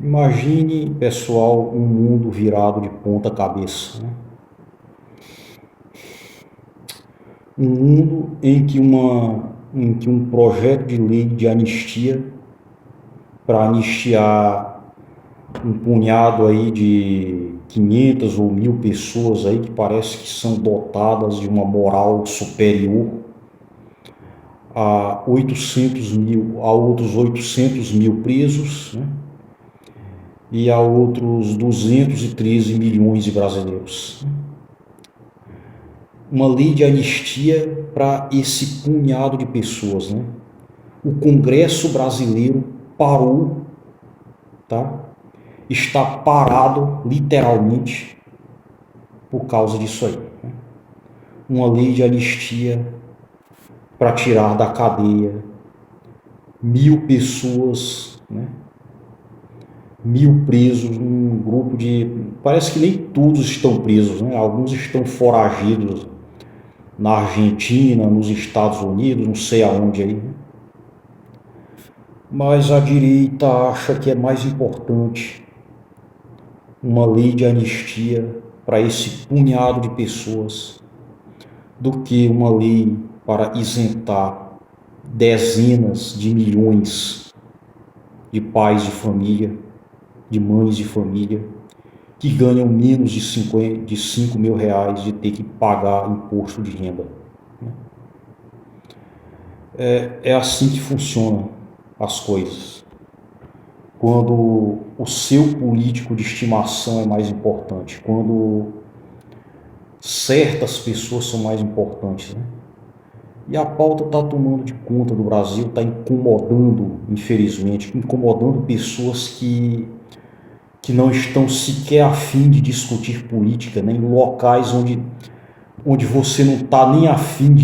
Imagine, pessoal, um mundo virado de ponta cabeça, né? Um mundo em que um projeto de lei de anistia para anistiar um punhado aí de 500 ou 1000 pessoas aí que parece que são dotadas de uma moral superior a 800 mil, a outros 800 mil presos, né? E a outros 213 milhões de brasileiros. Uma lei de anistia para esse punhado de pessoas, né? O Congresso brasileiro parou, tá? Está parado literalmente por causa disso aí, né? Uma lei de anistia para tirar da cadeia 1000 pessoas, né? 1000 presos, um grupo de... Parece que nem todos estão presos, né? Alguns estão foragidos na Argentina, nos Estados Unidos, não sei aonde aí. Mas a direita acha que é mais importante uma lei de anistia para esse punhado de pessoas do que uma lei para isentar dezenas de milhões de pais de família, de mães de família, que ganham menos de 5 mil reais de ter que pagar imposto de renda. É assim que funcionam as coisas. Quando o seu político de estimação é mais importante, quando certas pessoas são mais importantes, né? E a pauta está tomando de conta do Brasil, está incomodando, infelizmente, incomodando pessoas que não estão sequer a fim de discutir política, né? Em locais onde você não está nem a fim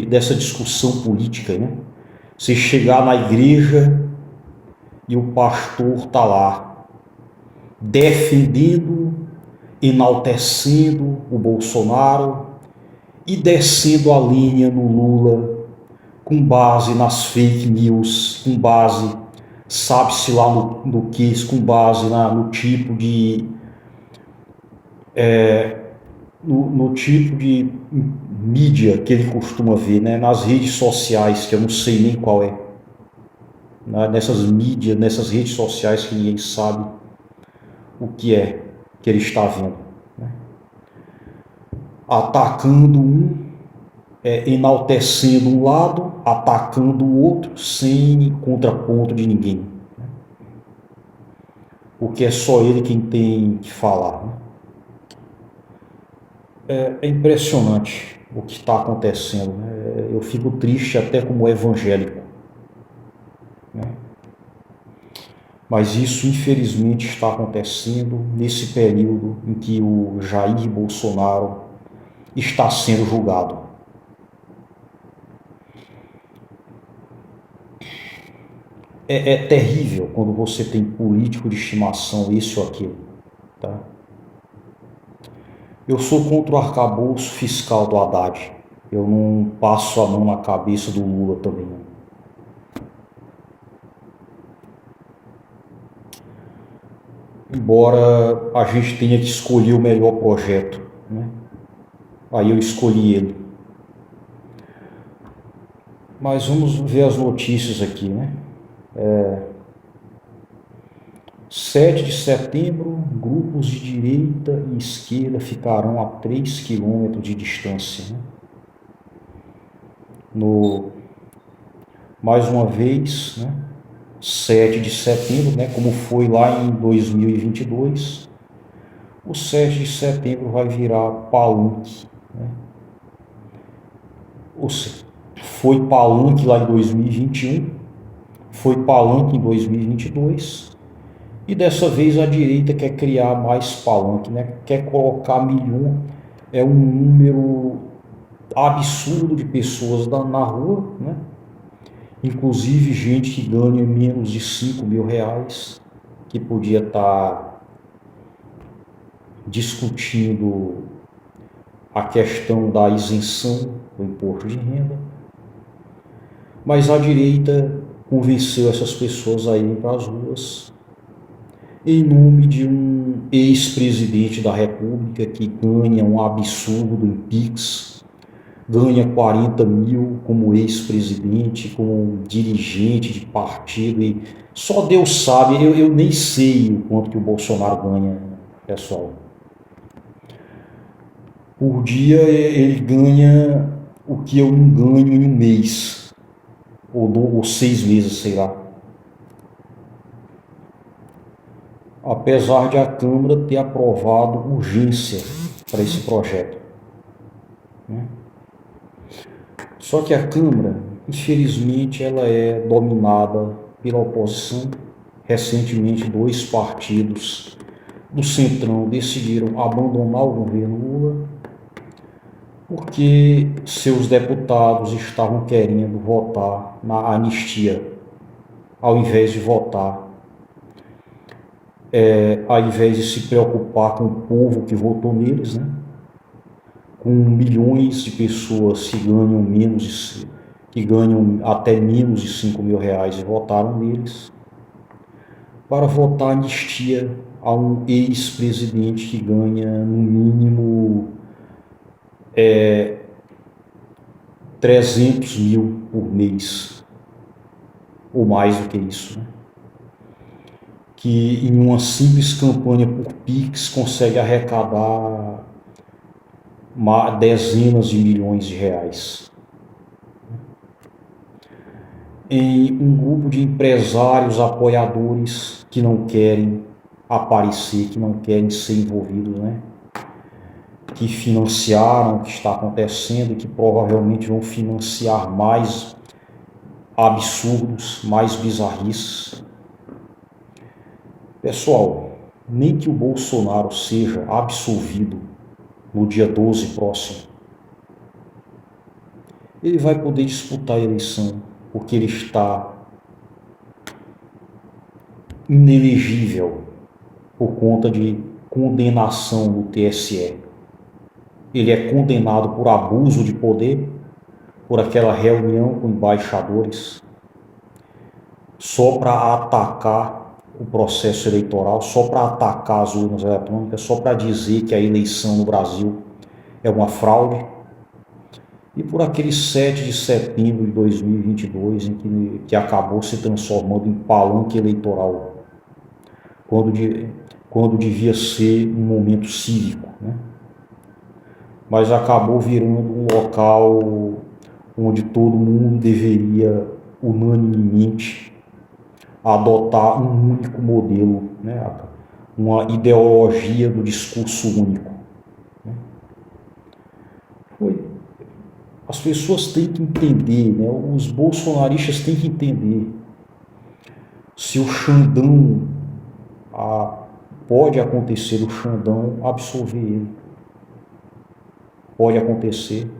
dessa discussão política, né? Você chegar na igreja e o pastor está lá defendendo, enaltecendo o Bolsonaro e descendo a linha no Lula com base nas fake news, com base, sabe-se lá no que, com base no tipo de... no tipo de mídia que ele costuma ver, né? Nas redes sociais, que eu não sei nem qual é. Nessas mídias, nessas redes sociais que ninguém sabe o que é que ele está vendo, né? Atacando enaltecendo um lado, atacando o outro, sem contraponto de ninguém, né? Porque é só ele quem tem que falar, né? É impressionante o que está acontecendo, né? Eu fico triste até como evangélico, né? Mas isso, infelizmente, está acontecendo nesse período em que o Jair Bolsonaro está sendo julgado. É terrível quando você tem político de estimação, esse ou aquilo, tá? Eu sou contra o arcabouço fiscal do Haddad. Eu não passo a mão na cabeça do Lula também, não. Embora a gente tenha que escolher o melhor projeto, né? Aí eu escolhi ele. Mas vamos ver as notícias aqui, né? 7 de setembro, grupos de direita e esquerda ficarão a 3 quilômetros de distância, né? Mais uma vez, né? 7 de setembro, né? Como foi lá em 2022, o 7 de setembro vai virar palanque, né? Foi palanque lá em 2021, foi palanque em 2022, e dessa vez a direita quer criar mais palanque, né? Quer colocar um número absurdo de pessoas na rua, né? Inclusive gente que ganha menos de 5 mil reais, que podia estar discutindo a questão da isenção do imposto de renda. Mas a direita convenceu essas pessoas a irem para as ruas em nome de um ex-presidente da República que ganha um absurdo em Pix, ganha 40 mil como ex-presidente, como dirigente de partido, e só Deus sabe, eu nem sei o quanto que o Bolsonaro ganha, pessoal. Por dia ele ganha o que eu não ganho em um mês, ou 6 meses, sei lá. Apesar de a Câmara ter aprovado urgência para esse projeto. Só que a Câmara, infelizmente, ela é dominada pela oposição. Recentemente, 2 partidos do Centrão decidiram abandonar o governo Lula porque seus deputados estavam querendo votar na anistia, ao invés de votar, ao invés de se preocupar com o povo que votou neles, né? Com milhões de pessoas que ganham até menos de 5 mil reais e votaram neles, para votar anistia a um ex-presidente que ganha no mínimo 300 mil por mês, ou mais do que isso, né? Que em uma simples campanha por Pix consegue arrecadar dezenas de milhões de reais. Em um grupo de empresários apoiadores que não querem aparecer, que não querem ser envolvidos, né? Que financiaram o que está acontecendo e que provavelmente vão financiar mais absurdos, mais bizarrices. Pessoal, nem que o Bolsonaro seja absolvido no dia 12 próximo, ele vai poder disputar a eleição, porque ele está inelegível por conta de condenação no TSE. Ele é condenado por abuso de poder, por aquela reunião com embaixadores, só para atacar o processo eleitoral, só para atacar as urnas eletrônicas, só para dizer que a eleição no Brasil é uma fraude. E por aquele 7 de setembro de 2022, em que acabou se transformando em palanque eleitoral, quando devia ser um momento cívico, né? Mas acabou virando um local onde todo mundo deveria unanimemente adotar um único modelo, né? Uma ideologia do discurso único. As pessoas têm que entender, né? Os bolsonaristas têm que entender, se o Xandão pode acontecer, o Xandão absolver ele. Pode acontecer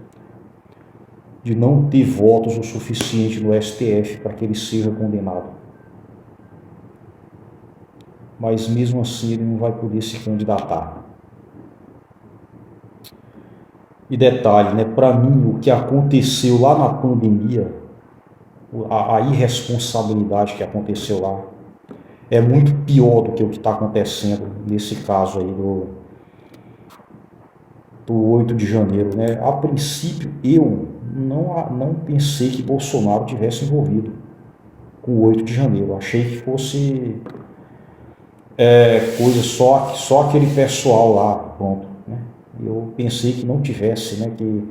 de não ter votos o suficiente no STF para que ele seja condenado. Mas mesmo assim ele não vai poder se candidatar. E detalhe, né, para mim o que aconteceu lá na pandemia, a irresponsabilidade que aconteceu lá, é muito pior do que o que está acontecendo nesse caso aí do 8 de janeiro, né? A princípio eu não pensei que Bolsonaro tivesse envolvido com o 8 de janeiro. Achei que fosse coisa só aquele pessoal lá, pronto, né? Eu pensei que não tivesse, né? Que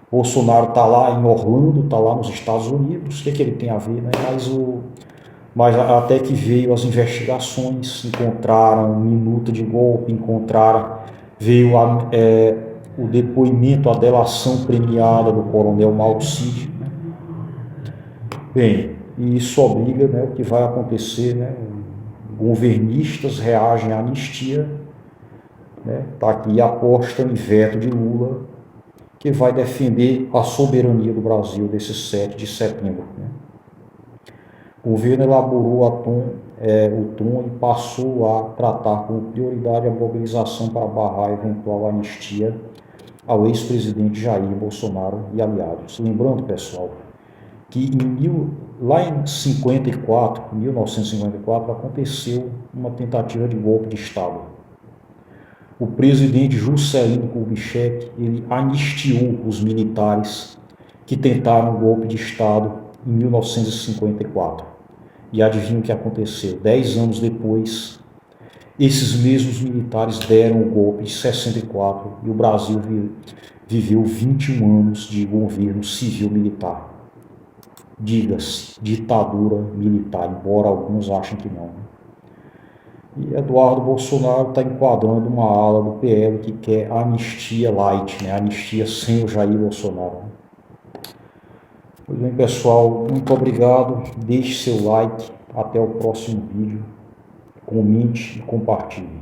Bolsonaro está lá em Orlando, está lá nos Estados Unidos, o que ele tem a ver, né? Mas até que veio as investigações, encontraram minuta de golpe, veio o depoimento, a delação premiada do coronel Mauro Cid, né? Bem, e isso obriga, né, o que vai acontecer, né? Governistas reagem à anistia, né? Tá aqui a aposta em veto de Lula, que vai defender a soberania do Brasil desse 7 de setembro, né? O governo elaborou o tom e passou a tratar com prioridade a mobilização para barrar a eventual anistia ao ex-presidente Jair Bolsonaro e aliados. Lembrando, pessoal, que Lá em 1954, aconteceu uma tentativa de golpe de Estado. O presidente Juscelino Kubitschek, ele anistiou os militares que tentaram o golpe de Estado em 1954. E adivinha o que aconteceu? 10 anos depois, esses mesmos militares deram o golpe de 64 e o Brasil viveu 21 anos de governo civil-militar. Diga-se, ditadura militar, embora alguns achem que não. E Eduardo Bolsonaro está enquadrando uma ala do PL que quer anistia light, né? Anistia sem o Jair Bolsonaro. Pois bem, pessoal, muito obrigado. Deixe seu like. Até o próximo vídeo. Comente e compartilhe.